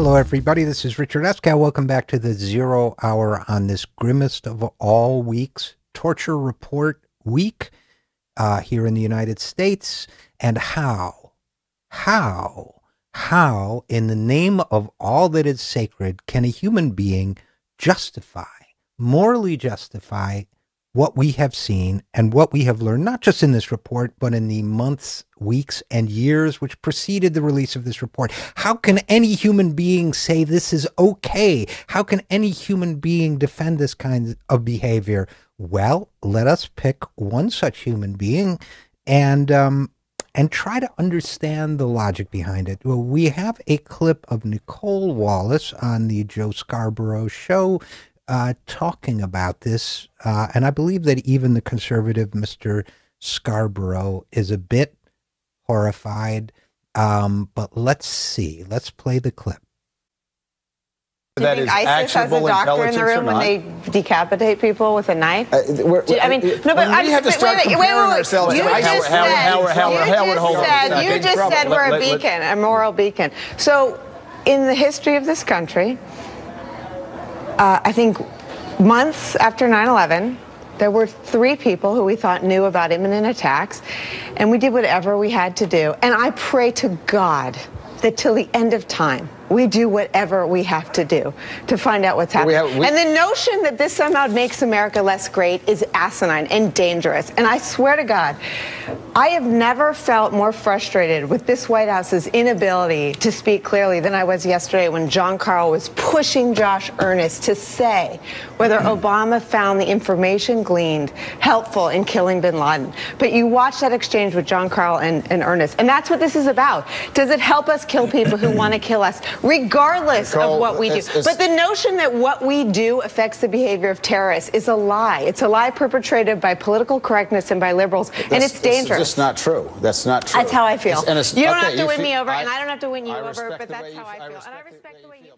Hello, everybody. This is Richard Eskow. Welcome back to the 0 Hour on this grimmest of all weeks, Torture Report Week here in the United States. And how, in the name of all that is sacred, can a human being morally justify what we have seen and what we have learned, not just in this report, but in the months, weeks, and years which preceded the release of this report? How can any human being say this is okay? How can any human being defend this kind of behavior? Well, let us pick one such human being and try to understand the logic behind it. Well, we have a clip of Nicole Wallace on the Joe Scarborough show talking about this, and I believe that even the conservative Mr. Scarborough is a bit horrified, but let's see. Let's play the clip. That is ISIS has a doctor in the room when they decapitate people with a knife? We have to start comparing ourselves to ISIS. You just said we're a beacon, a moral beacon. So, in the history of this country, I think months after 9/11, there were 3 people who we thought knew about imminent attacks, and we did whatever we had to do. And I pray to God that till the end of time, we do whatever we have to do to find out what's happening. And the notion that this somehow makes America less great is asinine and dangerous. And I swear to God, I have never felt more frustrated with this White House's inability to speak clearly than I was yesterday when John Carl was pushing Josh Earnest to say whether Obama found the information gleaned helpful in killing bin Laden. But you watch that exchange with John Carl and Earnest, and that's what this is about. Does it help us kill people who want to kill us, regardless of what we do? But the notion that what we do affects the behavior of terrorists is a lie. It's a lie perpetrated by political correctness and by liberals, and it's dangerous. That's just not true. That's not true. That's how I feel. You don't have to win me over, and I don't have to win you over, but that's how I feel. And I respect the way you feel.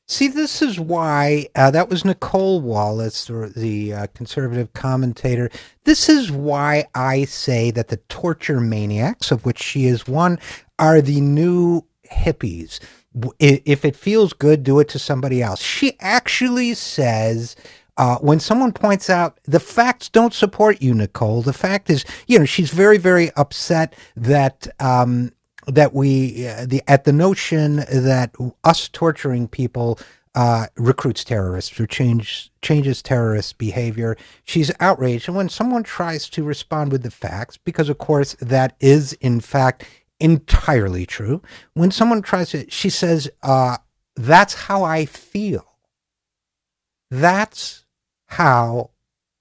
See, this is why, that was Nicole Wallace, the conservative commentator. This is why I say that the torture maniacs, of which she is one, are the new hippies. If it feels good, do it to somebody else. She actually says, when someone points out the facts don't support you, Nicole, the fact is, she's very, very upset that at the notion that us torturing people recruits terrorists or changes terrorist behavior. She's outraged. And when someone tries to respond with the facts, because of course that is in fact entirely true, when someone tries to, she says, that's how I feel. That's how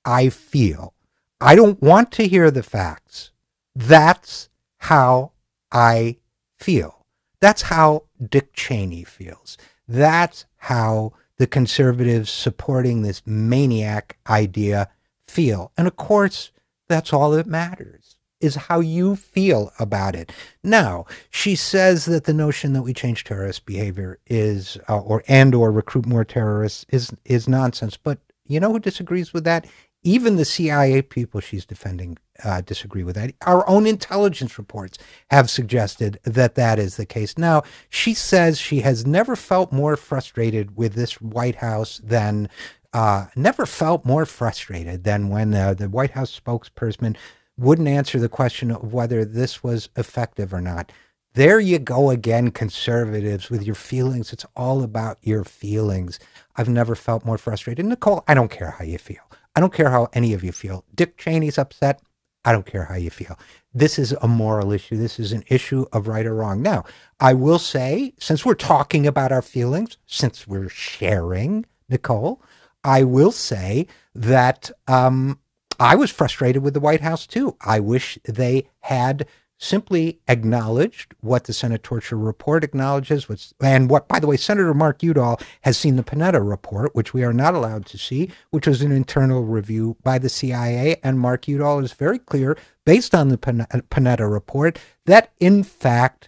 I feel. I don't want to hear the facts. That's how I feel. That's how Dick Cheney feels. That's how the conservatives supporting this maniac idea feel. And of course, that's all that matters, is how you feel about it. Now, she says that the notion that we change terrorist behavior is, or recruit more terrorists is nonsense. But you know who disagrees with that? Even the CIA people she's defending disagree with that. Our own intelligence reports have suggested that that is the case. Now, she says she has never felt more frustrated with this White House than when the White House spokesperson wouldn't answer the question of whether this was effective or not. There you go again, conservatives, with your feelings. It's all about your feelings. I've never felt more frustrated. Nicole, I don't care how you feel. I don't care how any of you feel. Dick Cheney's upset. I don't care how you feel. This is a moral issue. This is an issue of right or wrong. Now, I will say, since we're talking about our feelings, since we're sharing, Nicole, I will say that I was frustrated with the White House too. I wish they had simply acknowledged what the Senate torture report acknowledges, and what, by the way, Senator Mark Udall has seen the Panetta report, which we are not allowed to see, which was an internal review by the CIA. And Mark Udall is very clear, based on the Panetta report, that in fact,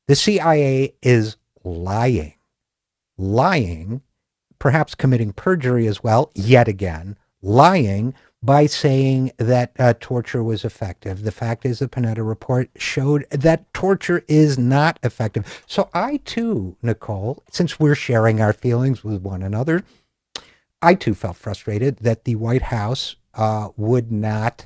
the CIA is lying, perhaps committing perjury as well, yet again, lying by saying that torture was effective. The fact is, the Panetta report showed that torture is not effective. So I too, Nicole, since we're sharing our feelings with one another, I too felt frustrated that the White House would not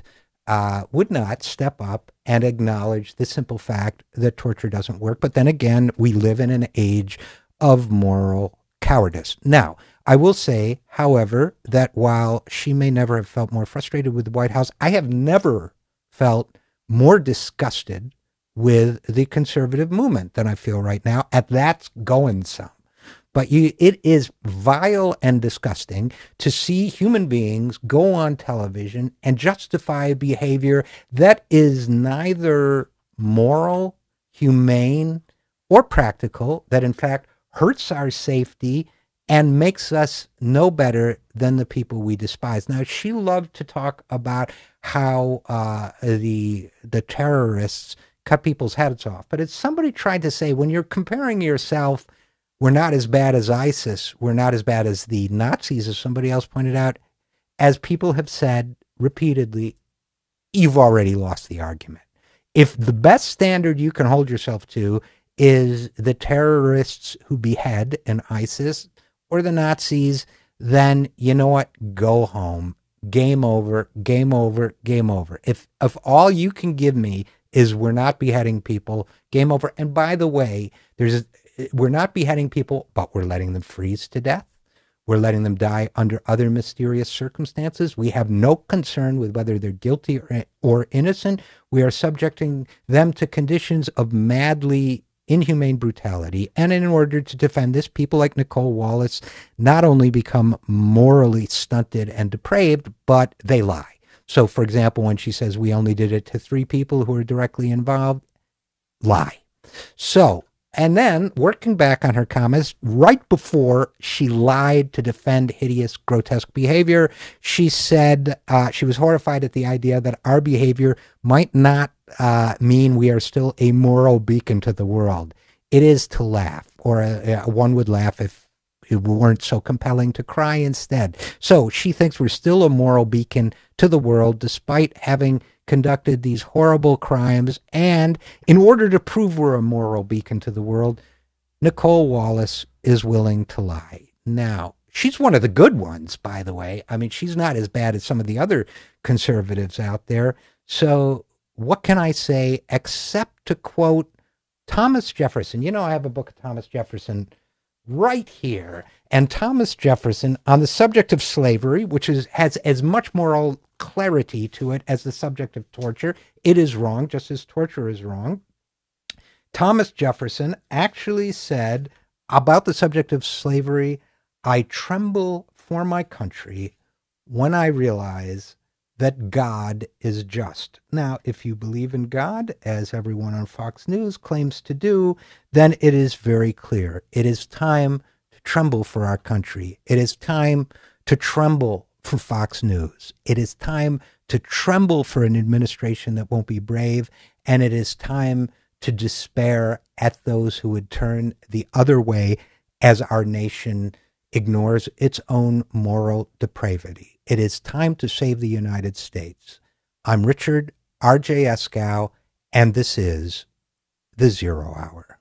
step up and acknowledge the simple fact that torture doesn't work. But then again, we live in an age of moral cowardice. Now, I will say, however, that while she may never have felt more frustrated with the White House, I have never felt more disgusted with the conservative movement than I feel right now. And that's going some. But it is vile and disgusting to see human beings go on television and justify behavior that is neither moral, humane, or practical, that in fact hurts our safety and makes us no better than the people we despise. Now, she loved to talk about how the terrorists cut people's heads off. But as somebody tried to say, when you're comparing yourself, we're not as bad as ISIS, we're not as bad as the Nazis, as somebody else pointed out, as people have said repeatedly, you've already lost the argument. If the best standard you can hold yourself to is the terrorists who behead in ISIS or the Nazis, then you know what? Go home. Game over, game over, game over. If all you can give me is we're not beheading people, game over. And by the way, we're not beheading people, but we're letting them freeze to death. We're letting them die under other mysterious circumstances. We have no concern with whether they're guilty or innocent. We are subjecting them to conditions of madly inhumane brutality. And in order to defend this, people like Nicole Wallace not only become morally stunted and depraved, but they lie. So, for example, when she says we only did it to 3 people who are directly involved, lie. So, and then, working back on her comments, right before she lied to defend hideous, grotesque behavior, she said she was horrified at the idea that our behavior might not mean we are still a moral beacon to the world. It is to laugh, or one would laugh if it weren't so compelling to cry instead. So she thinks we're still a moral beacon to the world, despite having conducted these horrible crimes. And in order to prove we're a moral beacon to the world, Nicole Wallace is willing to lie. Now, she's one of the good ones, by the way. I mean, she's not as bad as some of the other conservatives out there. So what can I say except to quote Thomas Jefferson? You know, I have a book of Thomas Jefferson right here. And Thomas Jefferson, on the subject of slavery, which has as much moral clarity to it as the subject of torture, it is wrong, just as torture is wrong. Thomas Jefferson actually said about the subject of slavery, I tremble for my country when I realize that God is just. Now, if you believe in God, as everyone on Fox News claims to do, then it is very clear. It is time to tremble for our country. It is time to tremble for Fox News. It is time to tremble for an administration that won't be brave. And it is time to despair at those who would turn the other way as our nation ignores its own moral depravity. It is time to save the United States. I'm Richard RJ Eskow, and this is The Zero Hour.